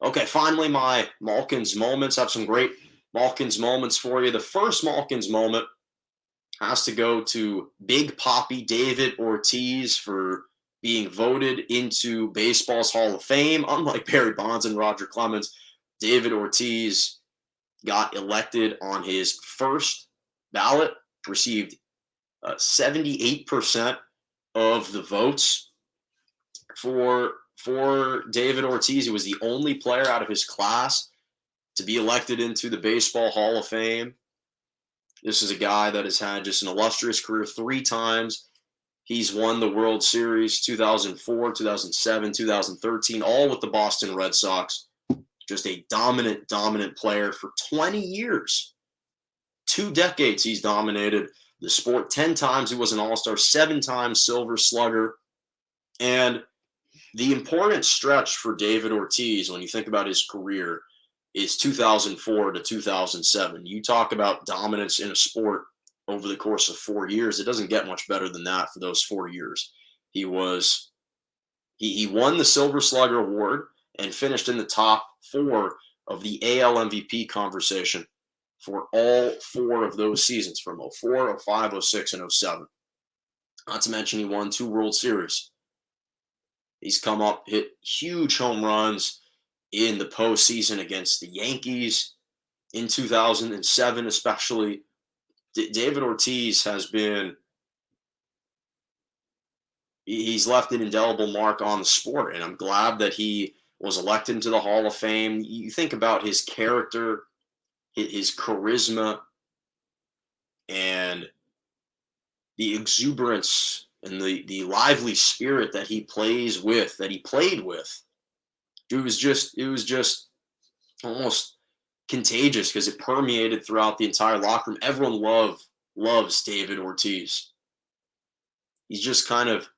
Okay, finally, my Malkins moments. I have some great Malkins moments for you. The first Malkins moment has to go to Big Poppy David Ortiz for being voted into baseball's Hall of Fame. Unlike Barry Bonds and Roger Clemens, David Ortiz got elected on his first ballot, received 78% of the votes for David Ortiz. He was the only player out of his class to be elected into the Baseball Hall of Fame. This is a guy that has had just an illustrious career 3 times. He's won the World Series 2004, 2007, 2013, all with the Boston Red Sox. Just a dominant player for 20 years. 2 decades he's dominated the sport. 10 times he was an All-Star, 7 times Silver Slugger. And the important stretch for David Ortiz, when you think about his career, is 2004 to 2007. You talk about dominance in a sport over the course of 4 years. It doesn't get much better than that for those 4 years. He won the Silver Slugger Award and finished in the top 4 of the AL MVP conversation for all 4 of those seasons, from 04, 05, 06, and 07. Not to mention he won 2 World Series. He's come up, hit huge home runs in the postseason against the Yankees in 2007, especially. David Ortiz has been, he's left an indelible mark on the sport, and I'm glad that he was elected into the Hall of Fame. You think about his character, his charisma, and the exuberance and the lively spirit that he played with. It was just almost contagious because it permeated throughout the entire locker room. Everyone loves David Ortiz. He's just kind of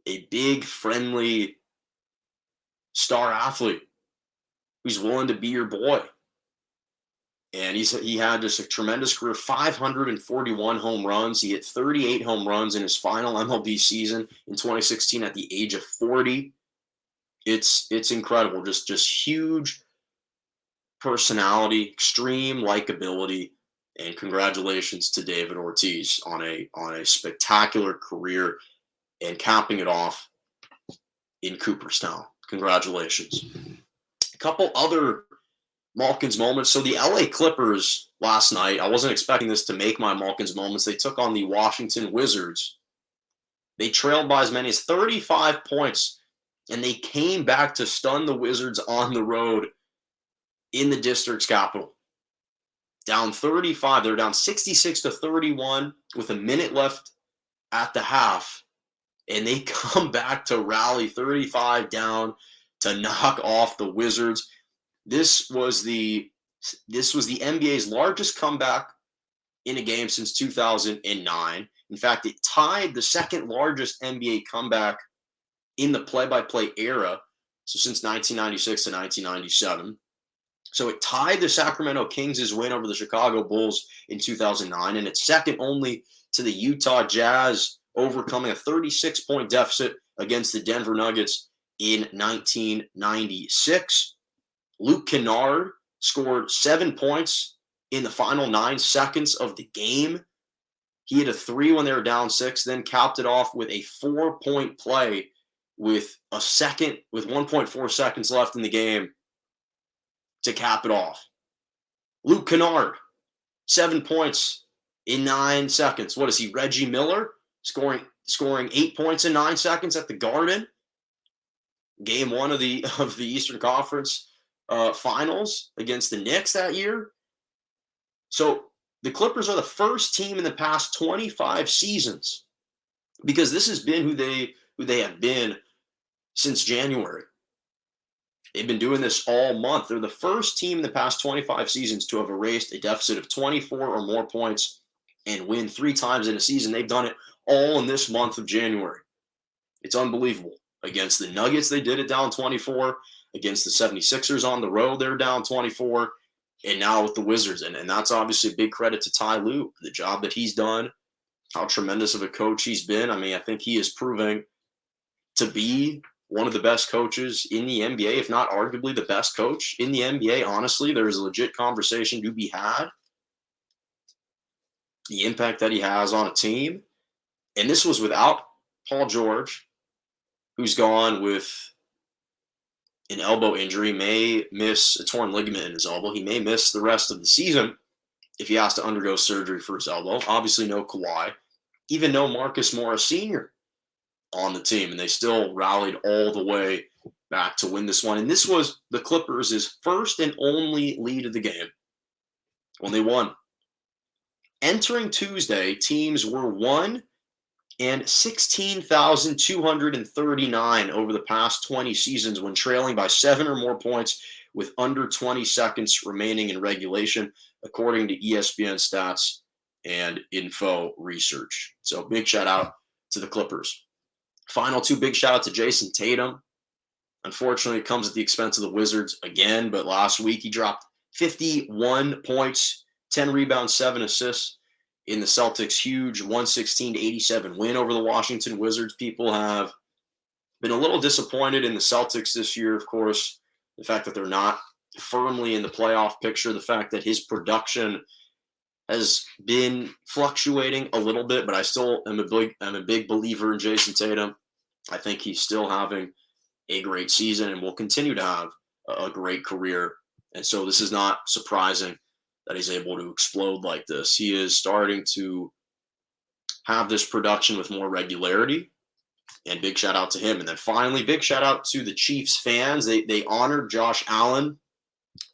a big, friendly star athlete who's willing to be your boy. And he had just a tremendous career, 541 home runs. He hit 38 home runs in his final MLB season in 2016 at the age of 40. It's incredible. Just huge personality, extreme likability, and congratulations to David Ortiz on a spectacular career and capping it off in Cooperstown. Congratulations. A couple other Malkins moments. So the LA Clippers last night, I wasn't expecting this to make my Malkins moments. They took on the Washington Wizards. They trailed by as many as 35 points, and they came back to stun the Wizards on the road in the district's capital. Down 35. They're down 66 to 31 with a minute left at the half, and they come back to rally 35 down to knock off the Wizards. This was the NBA's largest comeback in a game since 2009. In fact, it tied the second largest NBA comeback in the play-by-play era, so since 1996 to 1997. So it tied the Sacramento Kings' win over the Chicago Bulls in 2009, and it's second only to the Utah Jazz overcoming a 36-point deficit against the Denver Nuggets in 1996. Luke Kennard scored 7 points in the final 9 seconds of the game. He hit a 3 when they were down 6, then capped it off with a 4-point play with 1.4 seconds left in the game to cap it off. Luke Kennard, 7 points in 9 seconds. What is he, Reggie Miller? Scoring 8 points in 9 seconds at the Garden. Game 1 of the Eastern Conference Finals against the Knicks that year. So the Clippers are the first team in the past 25 seasons, because this has been who they have been since January. They've been doing this all month. They're the first team in the past 25 seasons to have erased a deficit of 24 or more points and win 3 times in a season. They've done it all in this month of January. It's unbelievable. Against the Nuggets, they did it down 24. Against the 76ers on the road, they're down 24. And now with the Wizards. And that's obviously a big credit to Ty Lue, the job that he's done, how tremendous of a coach he's been. I mean, I think he is proving to be one of the best coaches in the NBA, if not arguably the best coach in the NBA. Honestly, there's a legit conversation to be had. The impact that he has on a team. And this was without Paul George, who's gone with an elbow injury, may miss a torn ligament in his elbow. He may miss the rest of the season if he has to undergo surgery for his elbow. Obviously, no Kawhi, even no Marcus Morris Sr. on the team, and they still rallied all the way back to win this one. And this was the Clippers' first and only lead of the game when they won. Entering Tuesday, teams were 1 and 16,239 over the past 20 seasons when trailing by 7 or more points with under 20 seconds remaining in regulation, according to ESPN stats and info research. So big shout out to the Clippers. Final two, big shout out to Jason Tatum. Unfortunately, it comes at the expense of the Wizards again, but last week he dropped 51 points, 10 rebounds, 7 assists in the Celtics' huge 116-87 win over the Washington Wizards. People have been a little disappointed in the Celtics this year, of course. The fact that they're not firmly in the playoff picture, the fact that his production has been fluctuating a little bit, but I still am a big believer in Jason Tatum. I think he's still having a great season and will continue to have a great career. And so this is not surprising that he's able to explode like this. He is starting to have this production with more regularity, and big shout out to him. And then finally, big shout out to the Chiefs fans. They honored Josh Allen.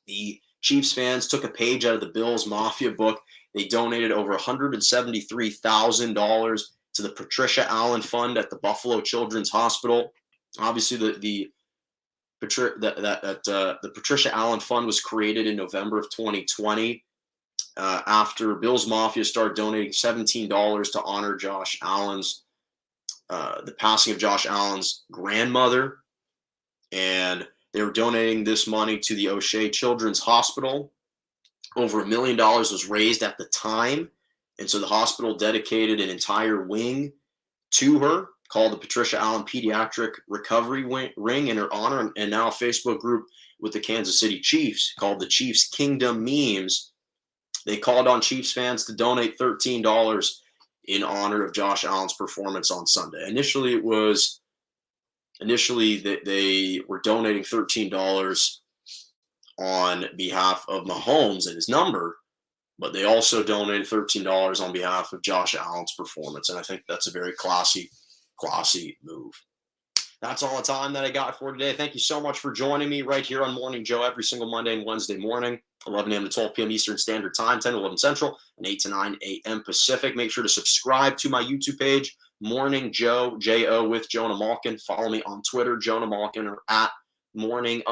The Chiefs fans took a page out of the Bills Mafia book. They donated over $173,000 to the Patricia Allen Fund at the Buffalo Children's Hospital. Obviously, the Patricia Allen Fund was created in November of 2020 after Bills Mafia started donating $17 to honor Josh Allen's the passing of Josh Allen's grandmother, and they were donating this money to the O'Shea Children's Hospital. Over $1 million was raised at the time, and so the hospital dedicated an entire wing to her called the Patricia Allen Pediatric Recovery Ring in her honor, and now a Facebook group with the Kansas City Chiefs called the Chiefs Kingdom Memes. They called on Chiefs fans to donate $13 in honor of Josh Allen's performance on Sunday. Initially they were donating $13 on behalf of Mahomes and his number, but they also donated $13 on behalf of Josh Allen's performance, and I think that's a very classy move. That's all the time that I got for today. Thank you so much for joining me right here on Morning Joe every single Monday and Wednesday morning, 11 a.m. to 12 p.m. Eastern Standard Time, 10 to 11 Central, and 8 to 9 a.m. Pacific. Make sure to subscribe to my YouTube page, Morning Joe, J-O with Jonah Malkin. Follow me on Twitter, Jonah Malkin, or at morning_Joe_,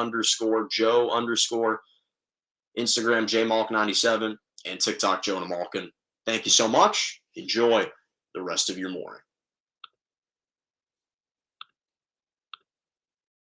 Instagram, JMalk97, and TikTok, Jonah Malkin. Thank you so much. Enjoy the rest of your morning.